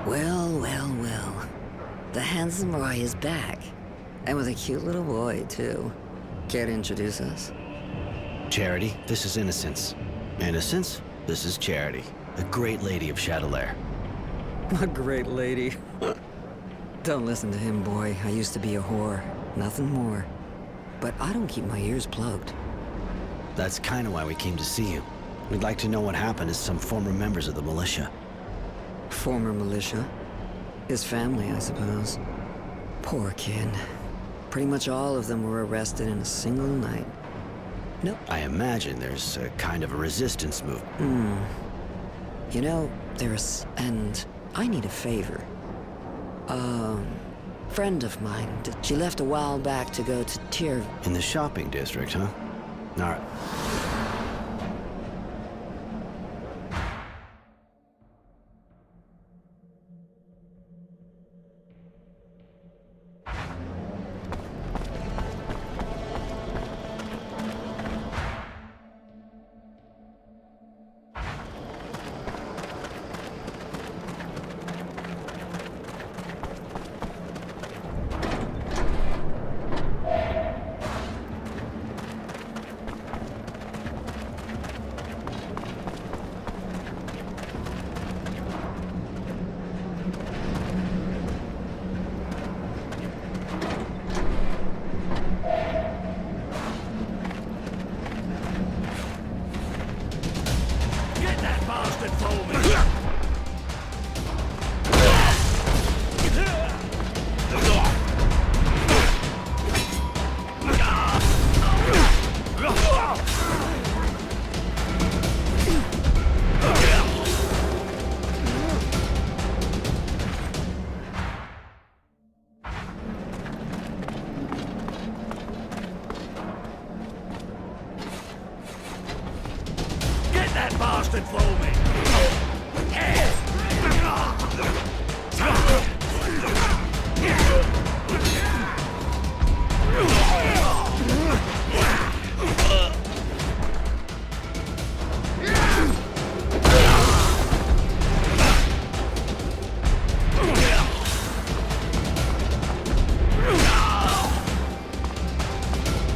Well, well, well. The handsome Roy is back. And with a cute little boy, too. Care to introduce us? Charity, this is Innocence. Innocence, this is Charity, a great lady of Chatelet. A great lady. Don't listen to him, boy. I used to be a whore. Nothing more. But I don't keep my ears plugged. That's kind of why we came to see you. We'd like to know what happened to some former members of the militia. Former militia? His family, I suppose. Poor kid. Pretty much all of them were arrested in a single night. Nope. I imagine there's a kind of a resistance move. You know, and I need a favor. Friend of mine, she left a while back to go to Tyr. In the shopping district, huh? Alright. Bastard for me!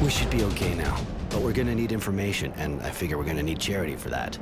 We should be okay now, but we're gonna need information, and I figure we're gonna need Charity for that.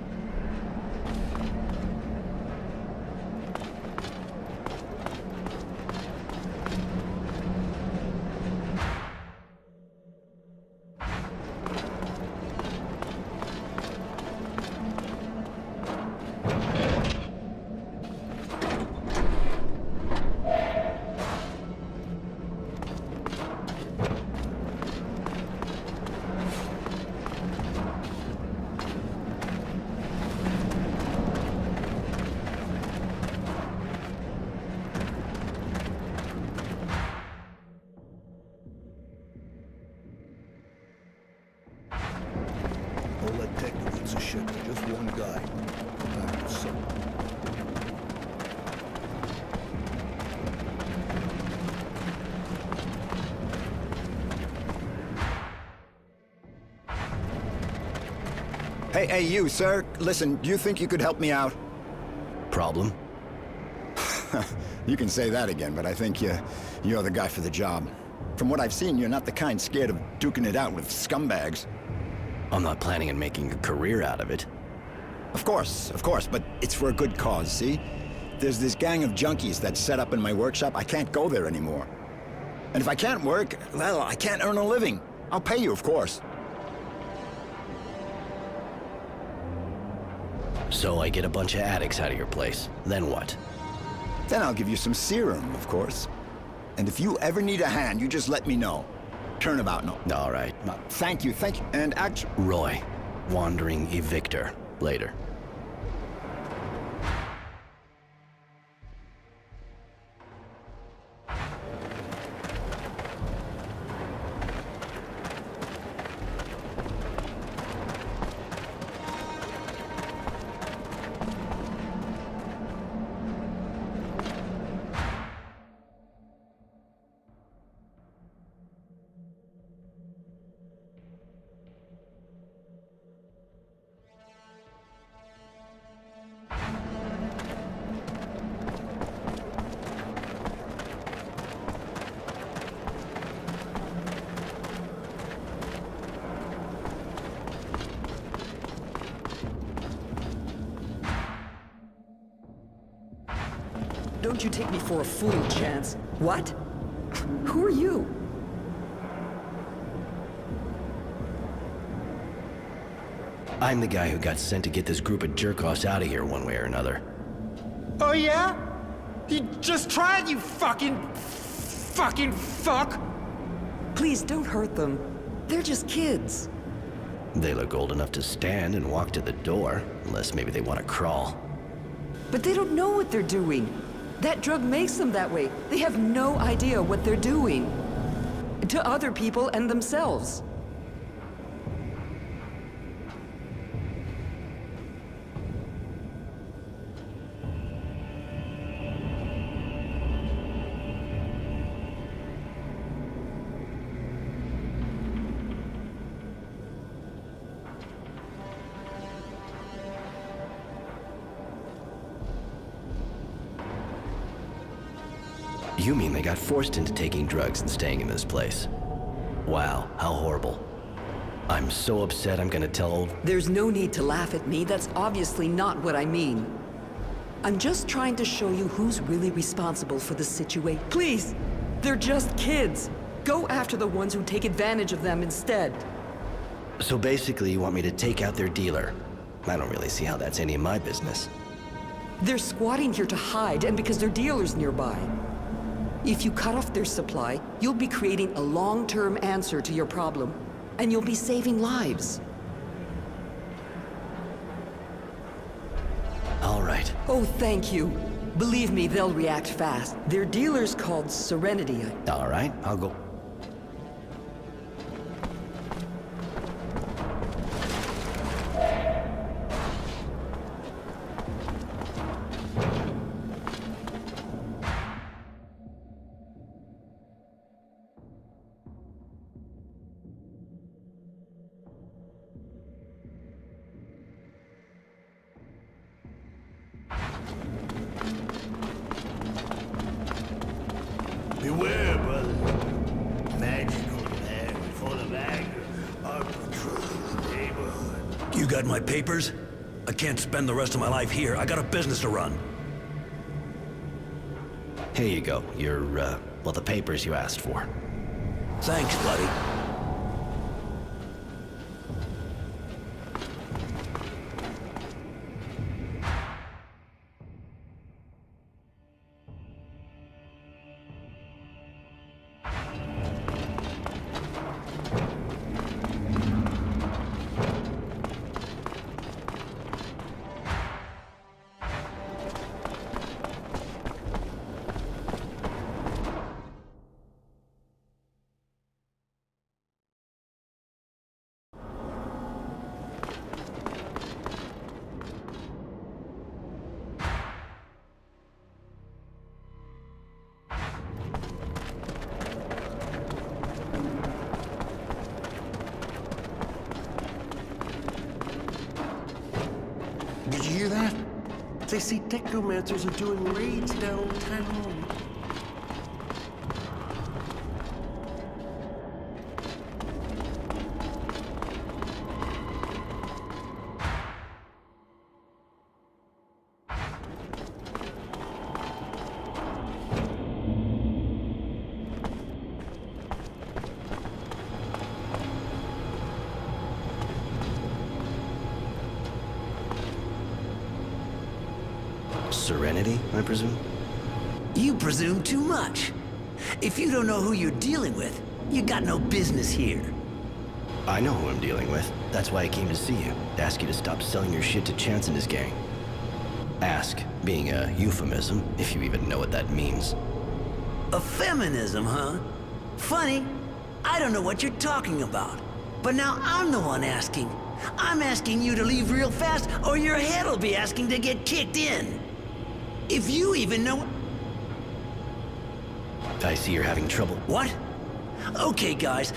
All that technical's a shit. Just one guy. Hey, you, sir. Listen, do you think you could help me out? Problem? You can say that again, but I think you're the guy for the job. From what I've seen, you're not the kind scared of duking it out with scumbags. I'm not planning on making a career out of it. Of course, but it's for a good cause, see? There's this gang of junkies that's set up in my workshop. I can't go there anymore. And if I can't work, well, I can't earn a living. I'll pay you, of course. So I get a bunch of addicts out of your place. Then what? Then I'll give you some serum, of course. And if you ever need a hand, you just let me know. Turnabout, no. All right. Thank you. And Roy, wandering evictor. Later. Don't you take me for a fool, Chance. What? Who are you? I'm the guy who got sent to get this group of jerk-offs out of here one way or another. Oh yeah? You just tried, you fucking fuck! Please don't hurt them. They're just kids. They look old enough to stand and walk to the door, unless maybe they want to crawl. But they don't know what they're doing. That drug makes them that way. They have no idea what they're doing. To other people and themselves. You mean they got forced into taking drugs and staying in this place? Wow, how horrible. I'm so upset I'm gonna tell old... There's no need to laugh at me. That's obviously not what I mean. I'm just trying to show you who's really responsible for the situation. Please! They're just kids. Go after the ones who take advantage of them instead. So basically you want me to take out their dealer? I don't really see how that's any of my business. They're squatting here to hide, and because their dealer's nearby. If you cut off their supply, you'll be creating a long-term answer to your problem, and you'll be saving lives. All right. Oh, thank you. Believe me, they'll react fast. Their dealer's called Serenity. All right, I'll go. Beware, brother. Magical land full of anger are patrolling the neighborhood. You got my papers? I can't spend the rest of my life here. I got a business to run. Here you go. Your, well, the papers you asked for. Thanks, buddy. Did you hear that? They say technomancers are doing raids downtown. Serenity, I presume? You presume too much. If you don't know who you're dealing with, you got no business here. I know who I'm dealing with. That's why I came to see you. To ask you to stop selling your shit to Chance and his gang. Ask, being a euphemism, if you even know what that means. A feminism, huh? Funny. I don't know what you're talking about. But now I'm the one asking. I'm asking you to leave real fast, or your head'll be asking to get kicked in. If you even know... I see you're having trouble. What? Okay, guys.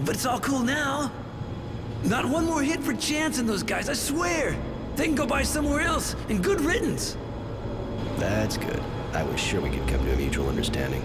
But it's all cool now. Not one more hit for Chance and those guys, I swear. They can go by somewhere else, and good riddance. That's good. I was sure we could come to a mutual understanding.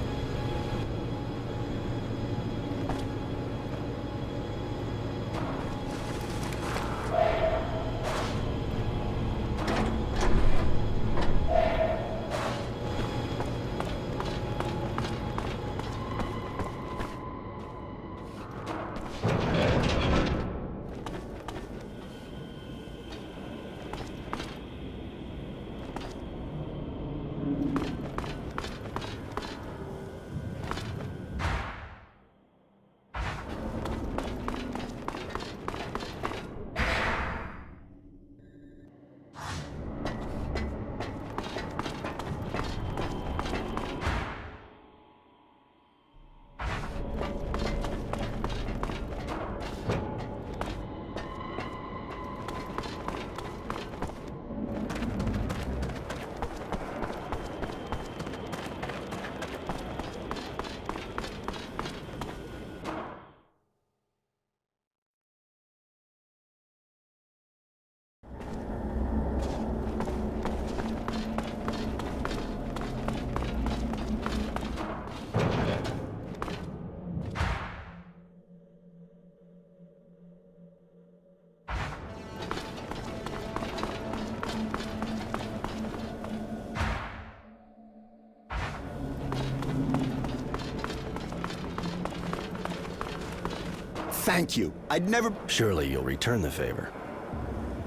Thank you. I'd never... Surely you'll return the favor.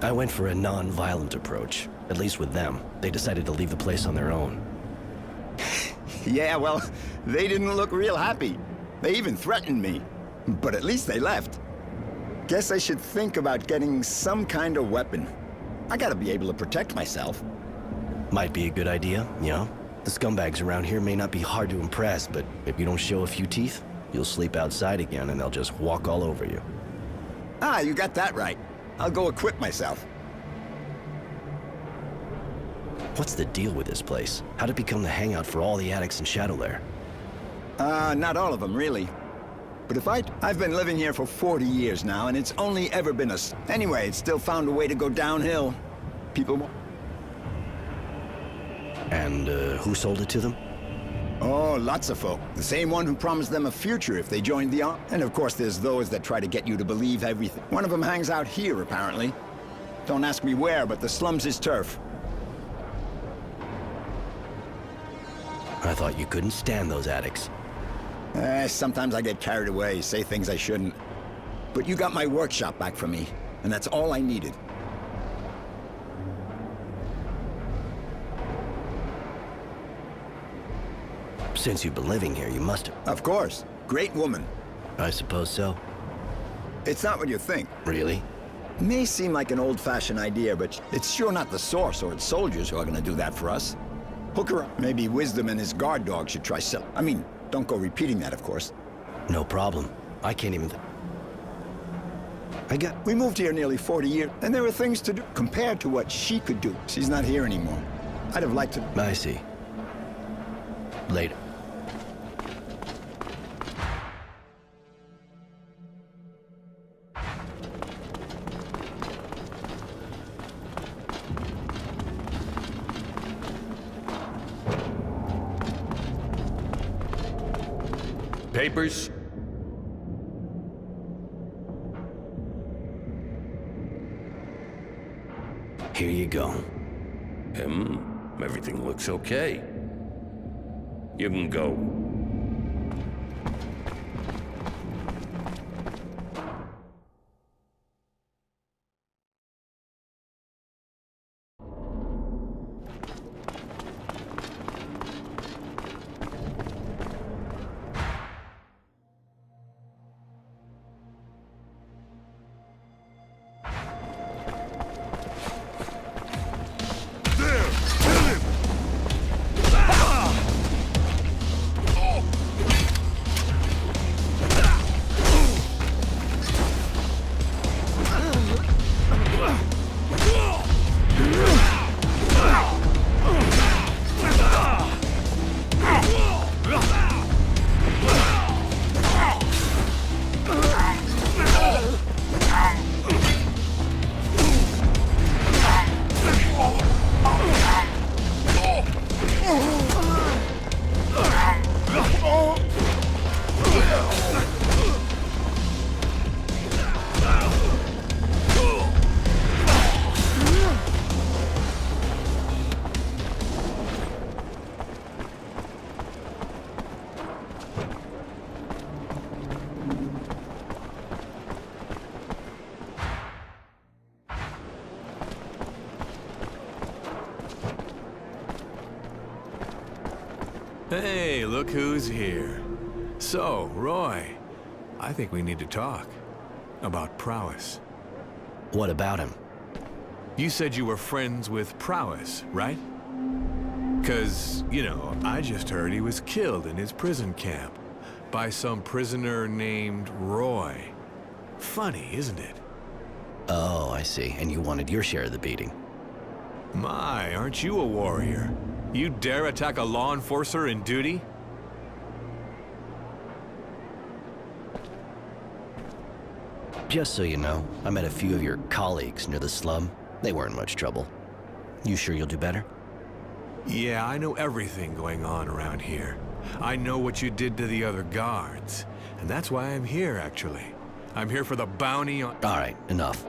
I went for a non-violent approach. At least with them. They decided to leave the place on their own. Yeah, well, they didn't look real happy. They even threatened me. But at least they left. Guess I should think about getting some kind of weapon. I gotta be able to protect myself. Might be a good idea, you know? The scumbags around here may not be hard to impress, but if you don't show a few teeth, you'll sleep outside again and they'll just walk all over you. Ah, you got that right. I'll go equip myself. What's the deal with this place? How'd it become the hangout for all the addicts in Shadowlair? Not all of them, really. But I've been living here for 40 years now, and it's only ever been Anyway, it's still found a way to go downhill. People... And, who sold it to them? Oh, lots of folk. The same one who promised them a future if they joined the army. And of course, there's those that try to get you to believe everything. One of them hangs out here, apparently. Don't ask me where, but the slum's his turf. I thought you couldn't stand those addicts. Sometimes I get carried away, say things I shouldn't. But you got my workshop back from me, and that's all I needed. Since you've been living here, you must have... Of course. Great woman. I suppose so. It's not what you think. Really? May seem like an old-fashioned idea, but it's sure not the Source or its soldiers who are gonna do that for us. Hook her up. Maybe Wisdom and his guard dog should try don't go repeating that, of course. No problem. I can't even... We moved here nearly 40 years, and there were things to do compared to what she could do. She's not here anymore. I'd have liked to... I see. Later. Papers? Here you go. Everything looks okay. You can go. Hey, look who's here. So, Roy, I think we need to talk. About Prowess. What about him? You said you were friends with Prowess, right? 'Cause, you know, I just heard he was killed in his prison camp by some prisoner named Roy. Funny, isn't it? Oh, I see. And you wanted your share of the beating. My, aren't you a warrior? You dare attack a law enforcer in duty? Just so you know, I met a few of your colleagues near the slum. They weren't much trouble. You sure you'll do better? Yeah, I know everything going on around here. I know what you did to the other guards. And that's why I'm here, actually. I'm here for the bounty on... All right, enough.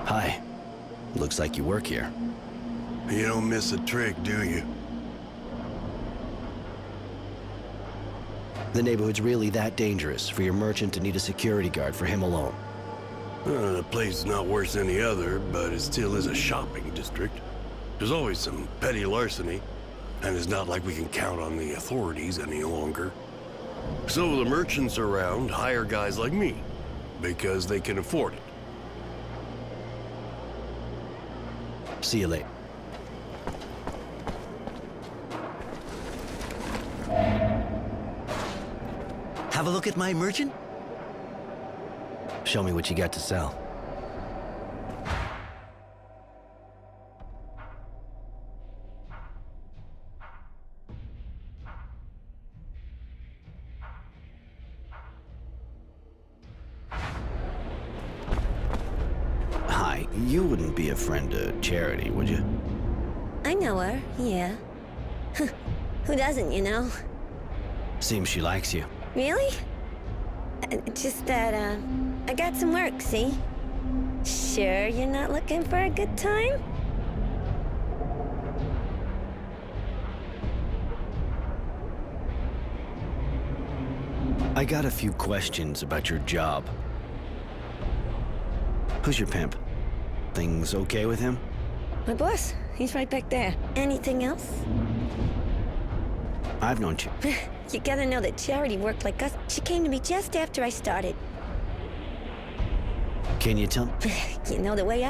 Hi. Looks like you work here. You don't miss a trick, do you? The neighborhood's really that dangerous for your merchant to need a security guard for him alone. The place is not worse than the other, but it still is a shopping district. There's always some petty larceny, and it's not like we can count on the authorities any longer. So the merchants around hire guys like me, because they can afford it. See you later. Have a look at my merchant? Show me what you got to sell. Hi, you wouldn't be a friend to Charity, would you? I know her, yeah. Who doesn't, you know? Seems she likes you. Really? Just that, I got some work, see? Sure you're not looking for a good time? I got a few questions about your job. Who's your pimp? Things okay with him? My boss, he's right back there. Anything else? I've known you. You gotta know that Charity worked like us. She came to me just after I started. Can you tell me? You know the way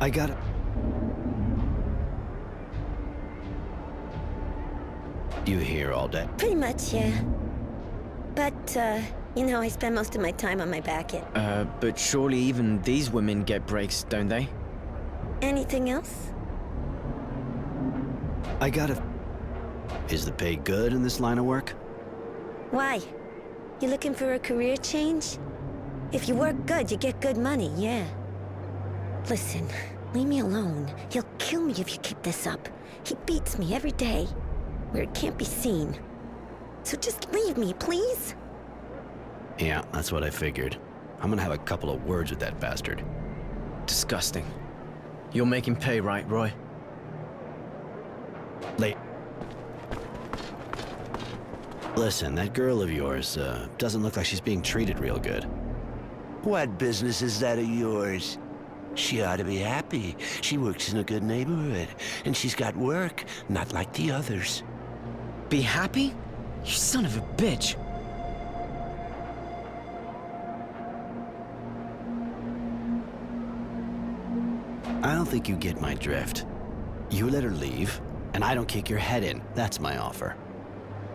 I got it. You here all day? Pretty much, yeah. But, You know, I spend most of my time on my back end. But surely even these women get breaks, don't they? Anything else? Is the pay good in this line of work? Why? You looking for a career change? If you work good, you get good money, yeah. Listen, leave me alone. He'll kill me if you keep this up. He beats me every day, where it can't be seen. So just leave me, please? Yeah, that's what I figured. I'm gonna have a couple of words with that bastard. Disgusting. You'll make him pay, right, Roy? Listen, that girl of yours, doesn't look like she's being treated real good. What business is that of yours? She ought to be happy. She works in a good neighborhood, and she's got work, not like the others. Be happy? You son of a bitch. I don't think you get my drift. You let her leave, and I don't kick your head in. That's my offer.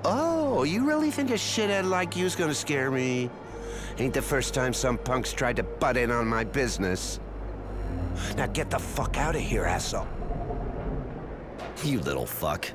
Oh, you really think a shithead like you's gonna scare me? Ain't the first time some punks tried to butt in on my business. Now get the fuck out of here, asshole. You little fuck.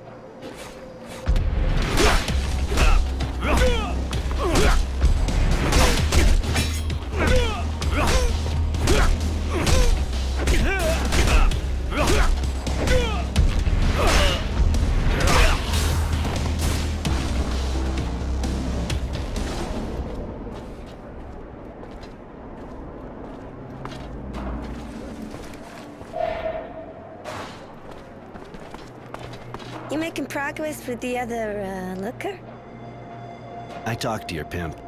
You making progress with the other, looker? I talked to your pimp.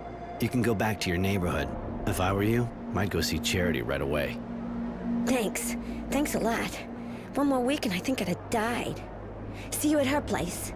You can go back to your neighborhood. If I were you, I'd go see Charity right away. Thanks. Thanks a lot. One more week and I think I'd have died. See you at her place.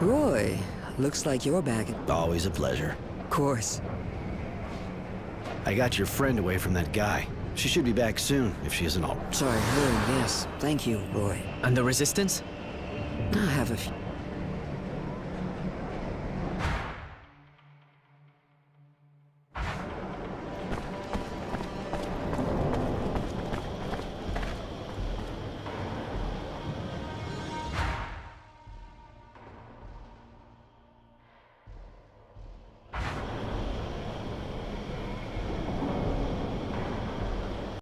Roy, looks like you're back. Always a pleasure. Of course. I got your friend away from that guy. She should be back soon, if she isn't all... Sorry, her, yes. Thank you, Roy. And the resistance? I have a few.